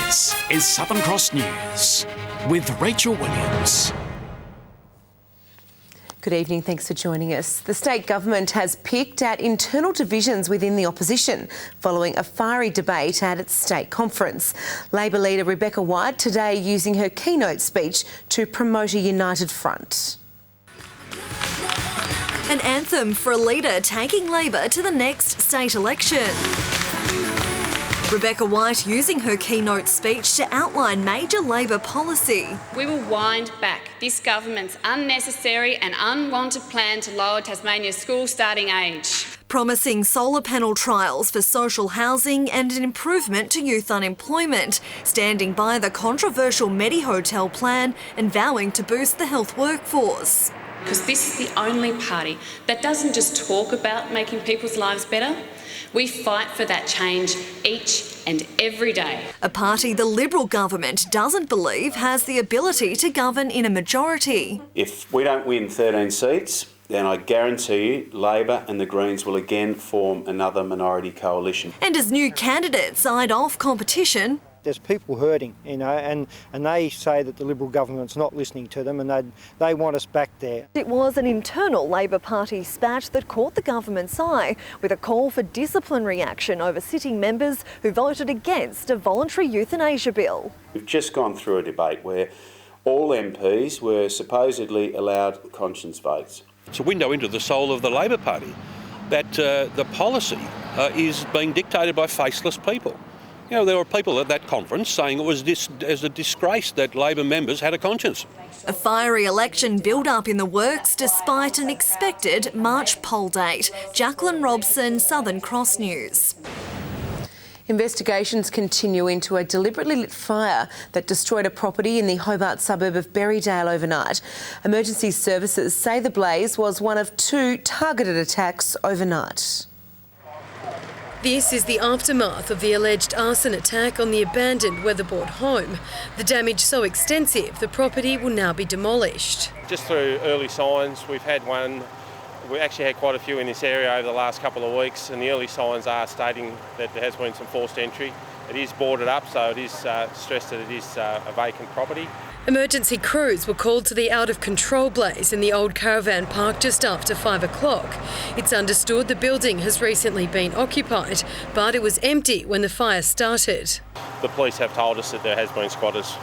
This is Southern Cross News with Rachel Williams. Good evening, thanks for joining us. The state government has picked at internal divisions within the opposition following a fiery debate at its state conference. Labor leader Rebecca White today using her keynote speech to promote a united front. An anthem for a leader taking Labor to the next state election. Rebecca White using her keynote speech to outline major Labor policy. We will wind back this government's unnecessary and unwanted plan to lower Tasmania's school starting age. Promising solar panel trials for social housing and an improvement to youth unemployment, standing by the controversial Medi Hotel plan and vowing to boost the health workforce. Because this is the only party that doesn't just talk about making people's lives better. We fight for that change each and every day. A party the Liberal government doesn't believe has the ability to govern in a majority. If we don't win 13 seats, then I guarantee you Labor and the Greens will again form another minority coalition. And as new candidates eyed off competition, there's people hurting, and they say that the Liberal government's not listening to them and they want us back there. It was an internal Labor Party spat that caught the government's eye with a call for disciplinary action over sitting members who voted against a voluntary euthanasia bill. We've just gone through a debate where all MPs were supposedly allowed conscience votes. It's a window into the soul of the Labor Party that the policy is being dictated by faceless people. You know, there were people at that conference saying it was as a disgrace that Labor members had a conscience. A fiery election build-up in the works despite an expected March poll date. Jacqueline Robson, Southern Cross News. Investigations continue into a deliberately lit fire that destroyed a property in the Hobart suburb of Berrydale overnight. Emergency services say the blaze was one of 2 targeted attacks overnight. This is the aftermath of the alleged arson attack on the abandoned Weatherboard home. The damage so extensive, the property will now be demolished. Just through early signs, we've had one. We actually had quite a few in this area over the last couple of weeks, and the early signs are stating that there has been some forced entry. It is boarded up, so it is stressed that it is a vacant property. Emergency crews were called to the out-of-control blaze in the old caravan park just after 5 o'clock. It's understood the building has recently been occupied, but it was empty when the fire started. The police have told us that there has been squatters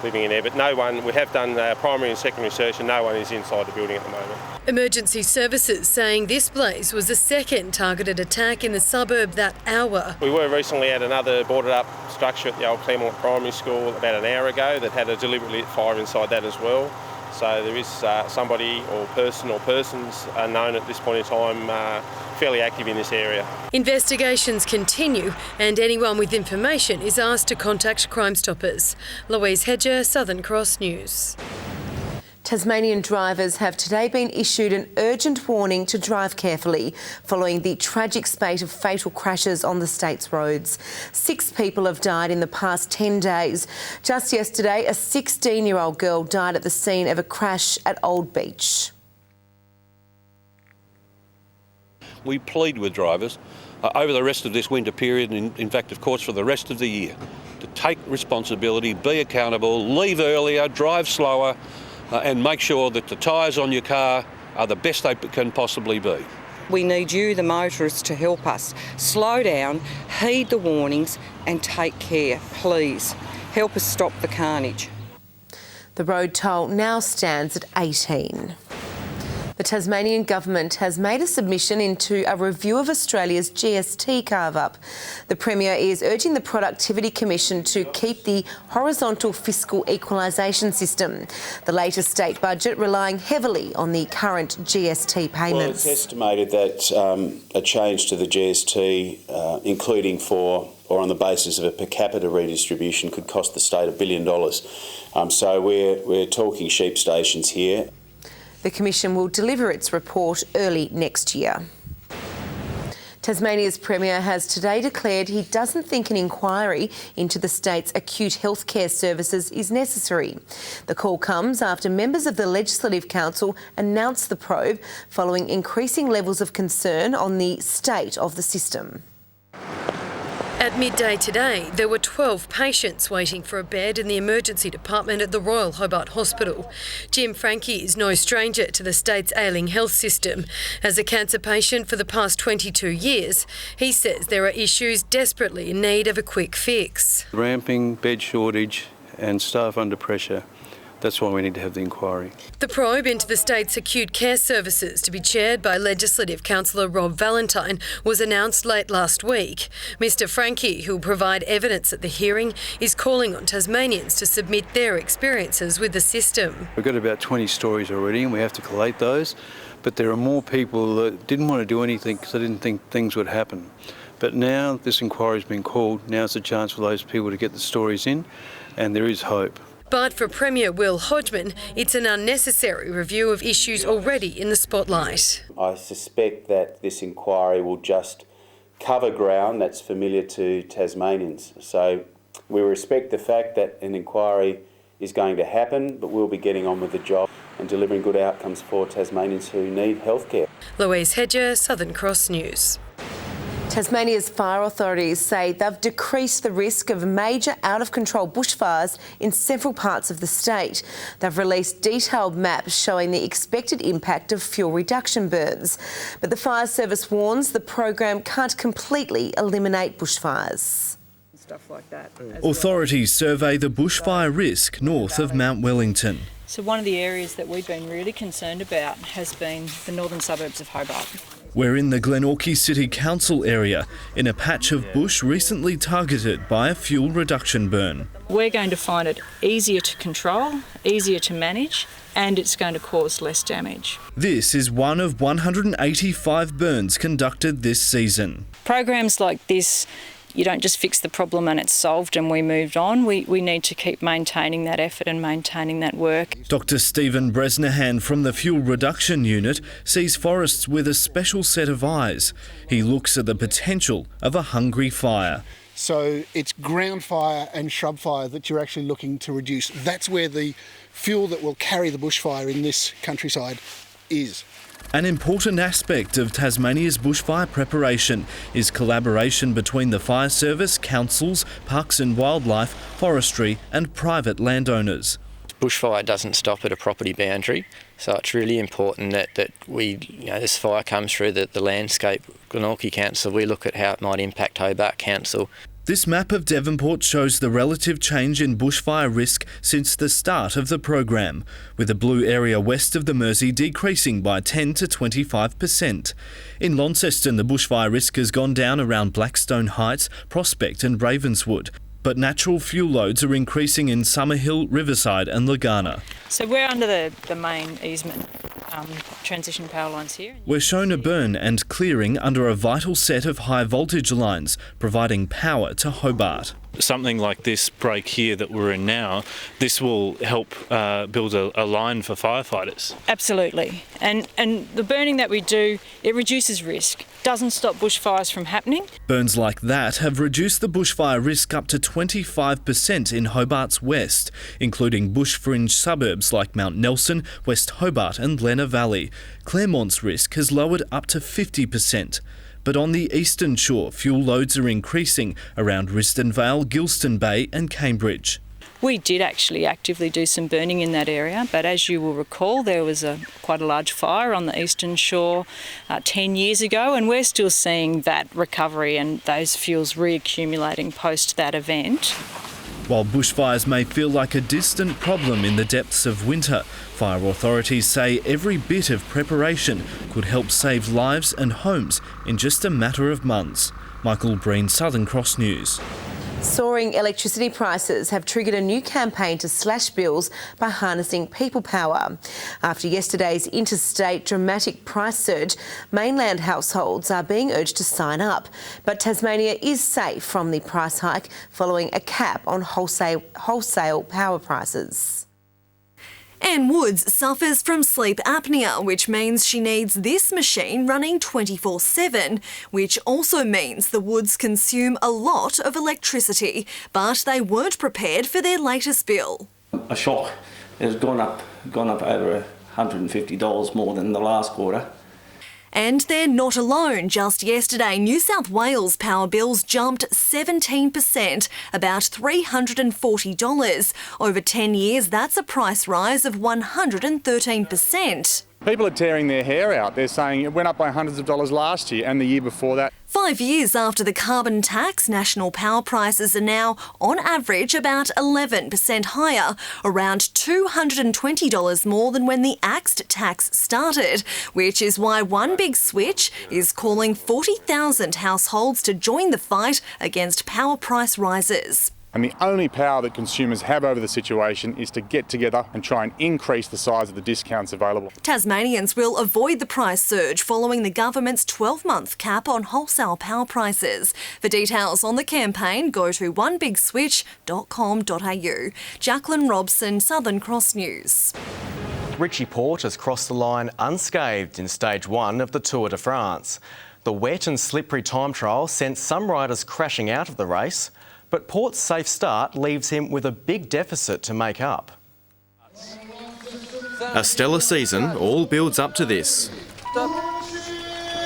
living in there, but no one, we have done primary and secondary search and no one is inside the building at the moment. Emergency services saying this blaze was the second targeted attack in the suburb that hour. We were recently at another boarded up structure at the old Claremont Primary School about an hour ago that had a deliberately lit fire inside that as well. So there is somebody or person or persons unknown at this point in time fairly active in this area. Investigations continue and anyone with information is asked to contact Crime Stoppers. Louise Hedger, Southern Cross News. Tasmanian drivers have today been issued an urgent warning to drive carefully following the tragic spate of fatal crashes on the state's roads. 6 people have died in the past 10 days. Just yesterday, a 16-year-old girl died at the scene of a crash at Old Beach. We plead with drivers over the rest of this winter period, and in fact, of course, for the rest of the year, to take responsibility, be accountable, leave earlier, drive slower, and make sure that the tyres on your car are the best they can possibly be. We need you, the motorists, to help us. Slow down, heed the warnings and take care, please. Help us stop the carnage. The road toll now stands at 18. The Tasmanian government has made a submission into a review of Australia's GST carve-up. The Premier is urging the Productivity Commission to keep the horizontal fiscal equalisation system. The latest state budget relying heavily on the current GST payments. Well, it's estimated that a change to the GST, including for or on the basis of a per capita redistribution, could cost the state $1 billion. So we're talking sheep stations here. The Commission will deliver its report early next year. Tasmania's Premier has today declared he doesn't think an inquiry into the state's acute healthcare services is necessary. The call comes after members of the Legislative Council announced the probe following increasing levels of concern on the state of the system. At midday today, there were 12 patients waiting for a bed in the emergency department at the Royal Hobart Hospital. Jim Frankie is no stranger to the state's ailing health system. As a cancer patient for the past 22 years, he says there are issues desperately in need of a quick fix. Ramping, bed shortage and staff under pressure. That's why we need to have the inquiry. The probe into the state's acute care services, to be chaired by Legislative Councillor Rob Valentine, was announced late last week. Mr Frankie, who will provide evidence at the hearing, is calling on Tasmanians to submit their experiences with the system. We've got about 20 stories already and we have to collate those, but there are more people that didn't want to do anything because they didn't think things would happen. But now this inquiry's been called, now's the chance for those people to get the stories in, and there is hope. But for Premier Will Hodgman, it's an unnecessary review of issues already in the spotlight. I suspect that this inquiry will just cover ground that's familiar to Tasmanians. So we respect the fact that an inquiry is going to happen, but we'll be getting on with the job and delivering good outcomes for Tasmanians who need healthcare. Louise Hedger, Southern Cross News. Tasmania's fire authorities say they've decreased the risk of major out-of-control bushfires in several parts of the state. They've released detailed maps showing the expected impact of fuel reduction burns. But the fire service warns the program can't completely eliminate bushfires. Stuff like that. Authorities survey the bushfire risk north of Mount Wellington. So one of the areas that we've been really concerned about has been the northern suburbs of Hobart. We're in the Glenorchy City Council area, in a patch of bush recently targeted by a fuel reduction burn. We're going to find it easier to control, easier to manage, and it's going to cause less damage. This is one of 185 burns conducted this season. Programs like this, you don't just fix the problem and it's solved and we moved on. We need to keep maintaining that effort and maintaining that work. Dr Stephen Bresnahan from the Fuel Reduction Unit sees forests with a special set of eyes. He looks at the potential of a hungry fire. So it's ground fire and shrub fire that you're actually looking to reduce. That's where the fuel that will carry the bushfire in this countryside is. An important aspect of Tasmania's bushfire preparation is collaboration between the fire service, councils, parks and wildlife, forestry and private landowners. Bushfire doesn't stop at a property boundary, so it's really important that this fire comes through the landscape. Glenorchy Council, we look at how it might impact Hobart Council. This map of Devonport shows the relative change in bushfire risk since the start of the program, with the blue area west of the Mersey decreasing by 10 to 25%. In Launceston, the bushfire risk has gone down around Blackstone Heights, Prospect and Ravenswood, but natural fuel loads are increasing in Summerhill, Riverside and Lagana. So we're under the main easement transition power lines here. We're shown a burn and clearing under a vital set of high voltage lines, providing power to Hobart. Something like this break here that we're in now, this will help build a line for firefighters. Absolutely. And the burning that we do, it reduces risk. Doesn't stop bushfires from happening. Burns like that have reduced the bushfire risk up to 25% in Hobart's west, including bush fringe suburbs like Mount Nelson, West Hobart and Lenna Valley. Claremont's risk has lowered up to 50%. But on the eastern shore, fuel loads are increasing around Risdon Vale, Gilston Bay and Cambridge. We did actually actively do some burning in that area, but as you will recall, there was quite a large fire on the eastern shore 10 years ago, and we're still seeing that recovery and those fuels reaccumulating post that event. While bushfires may feel like a distant problem in the depths of winter, fire authorities say every bit of preparation could help save lives and homes in just a matter of months. Michael Breen, Southern Cross News. Soaring electricity prices have triggered a new campaign to slash bills by harnessing people power. After yesterday's interstate dramatic price surge, mainland households are being urged to sign up. But Tasmania is safe from the price hike following a cap on wholesale power prices. Anne Woods suffers from sleep apnea, which means she needs this machine running 24/7, which also means the Woods consume a lot of electricity, but they weren't prepared for their latest bill. A shock. It has gone up over $150 more than the last quarter. And they're not alone. Just yesterday, New South Wales power bills jumped 17%, about $340. Over 10 years, that's a price rise of 113%. People are tearing their hair out. They're saying it went up by hundreds of dollars last year and the year before that. 5 years after the carbon tax, national power prices are now, on average, about 11% higher, around $220 more than when the axed tax started, which is why One Big Switch is calling 40,000 households to join the fight against power price rises. And the only power that consumers have over the situation is to get together and try and increase the size of the discounts available. Tasmanians will avoid the price surge following the government's 12-month cap on wholesale power prices. For details on the campaign, go to onebigswitch.com.au. Jacqueline Robson, Southern Cross News. Richie Porte has crossed the line unscathed in Stage 1 of the Tour de France. The wet and slippery time trial sent some riders crashing out of the race, but Porte's safe start leaves him with a big deficit to make up. A stellar season all builds up to this.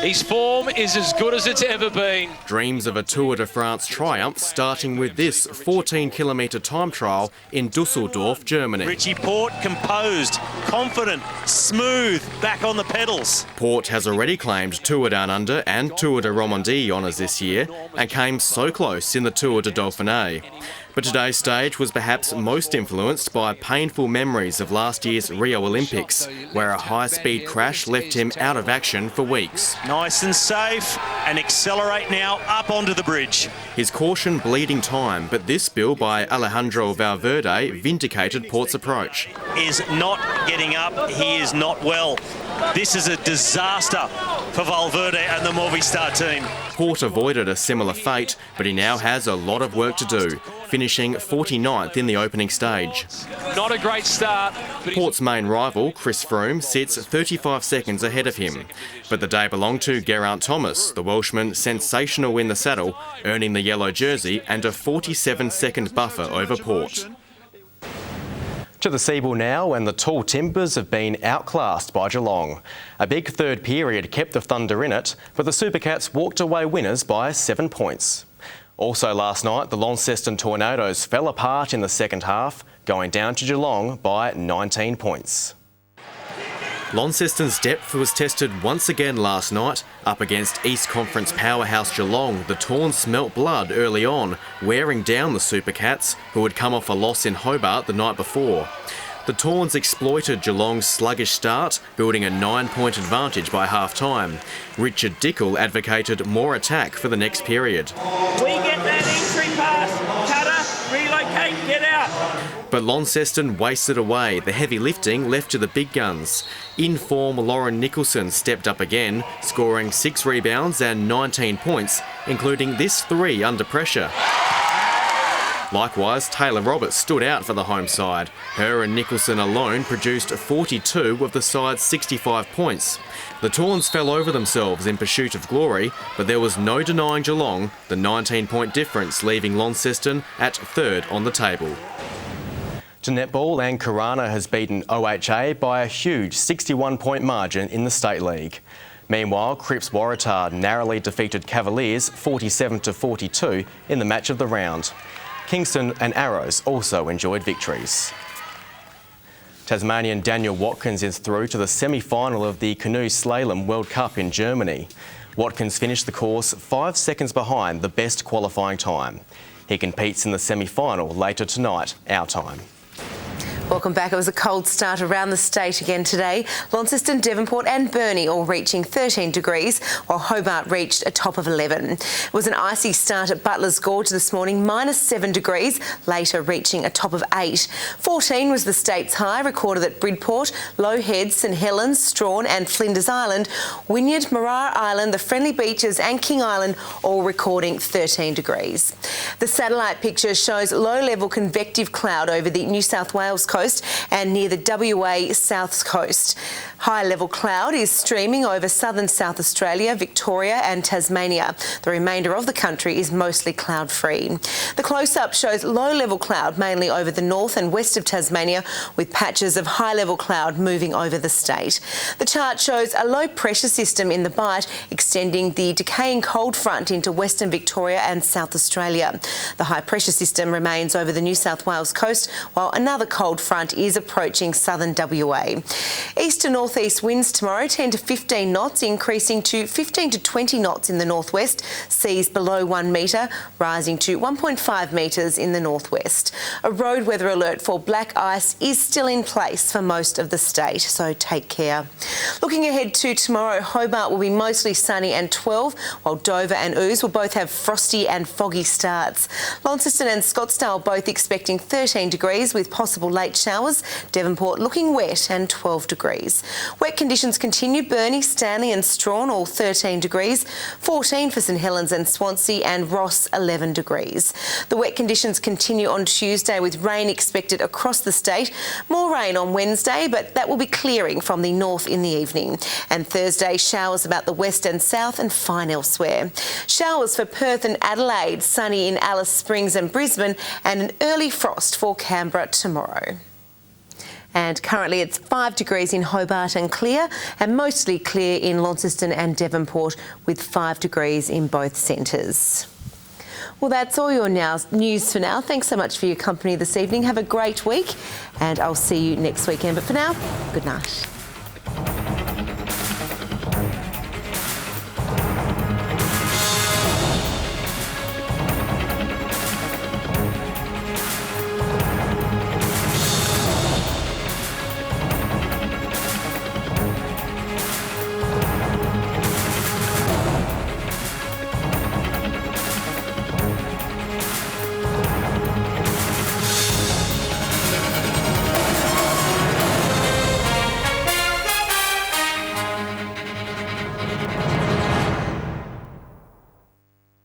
His form is as good as it's ever been. Dreams of a Tour de France triumph starting with this 14-kilometre time trial in Dusseldorf, Germany. Richie Porte composed, confident, smooth, back on the pedals. Porte has already claimed Tour Down Under and Tour de Romandie honours this year and came so close in the Tour de Dauphiné. But today's stage was perhaps most influenced by painful memories of last year's Rio Olympics, where a high-speed crash left him out of action for weeks. Nice and safe, and accelerate now up onto the bridge. His caution bleeding time, but this spill by Alejandro Valverde vindicated Porte's approach. Is not getting up, he is not well. This is a disaster for Valverde and the Movistar team. Porte avoided a similar fate, but he now has a lot of work to do, finishing 49th in the opening stage. Not a great start. Porte's main rival, Chris Froome, sits 35 seconds ahead of him. But the day belonged to Geraint Thomas, the Welshman sensational in the saddle, earning the yellow jersey and a 47-second buffer over Porte. To the Seabull now, and the tall Timbers have been outclassed by Geelong. A big third period kept the Thunder in it, but the Supercats walked away winners by 7 points. Also last night, the Launceston Tornadoes fell apart in the second half, going down to Geelong by 19 points. Launceston's depth was tested once again last night. Up against East Conference powerhouse Geelong, the Tawns smelt blood early on, wearing down the Supercats, who had come off a loss in Hobart the night before. The Tawns exploited Geelong's sluggish start, building a 9-point advantage by half-time. Richard Dickel advocated more attack for the next period. We get that entry pass, cutter, relocate, get out. But Launceston wasted away, the heavy lifting left to the big guns. In form, Lauren Nicholson stepped up again, scoring 6 rebounds and 19 points, including this 3 under pressure. Likewise, Taylor Roberts stood out for the home side. Her and Nicholson alone produced 42 of the side's 65 points. The Tawns fell over themselves in pursuit of glory, but there was no denying Geelong, the 19-point difference leaving Launceston at third on the table. To netball, and Karana has beaten OHA by a huge 61-point margin in the State League. Meanwhile, Cripps Waratah narrowly defeated Cavaliers 47-42 in the match of the round. Kingston and Arrows also enjoyed victories. Tasmanian Daniel Watkins is through to the semi-final of the Canoe Slalom World Cup in Germany. Watkins finished the course 5 seconds behind the best qualifying time. He competes in the semi-final later tonight, our time. Welcome back. It was a cold start around the state again today. Launceston, Devonport and Burnie all reaching 13 degrees, while Hobart reached a top of 11. It was an icy start at Butler's Gorge this morning, -7 degrees, later reaching a top of 8. 14 was the state's high recorded at Bridport, Low Head, St Helens, Strawn and Flinders Island. Wynyard, Morar Island, the Friendly Beaches and King Island all recording 13 degrees. The satellite picture shows low-level convective cloud over the New South Wales coast coast and near the WA south coast. High-level cloud is streaming over southern South Australia, Victoria and Tasmania. The remainder of the country is mostly cloud-free. The close-up shows low-level cloud mainly over the north and west of Tasmania, with patches of high-level cloud moving over the state. The chart shows a low-pressure system in the Bight extending the decaying cold front into Western Victoria and South Australia. The high-pressure system remains over the New South Wales coast, while another cold front is approaching southern WA. East to northeast winds tomorrow 10 to 15 knots, increasing to 15 to 20 knots in the northwest, seas below 1 metre, rising to 1.5 metres in the northwest. A road weather alert for black ice is still in place for most of the state, so take care. Looking ahead to tomorrow, Hobart will be mostly sunny and 12, while Dover and Ouse will both have frosty and foggy starts. Launceston and Scottsdale both expecting 13 degrees with possible late showers. Devonport looking wet and 12 degrees. Wet conditions continue. Burnie, Stanley and Strawn all 13 degrees. 14 for St Helens and Swansea, and Ross 11 degrees. The wet conditions continue on Tuesday with rain expected across the state. More rain on Wednesday, but that will be clearing from the north in the evening. And Thursday, showers about the west and south and fine elsewhere. Showers for Perth and Adelaide, sunny in Alice Springs and Brisbane, and an early frost for Canberra tomorrow. And currently it's 5 degrees in Hobart and clear, and mostly clear in Launceston and Devonport with 5 degrees in both centres. Well, that's all your news for now. Thanks so much for your company this evening. Have a great week, and I'll see you next weekend. But for now, good night.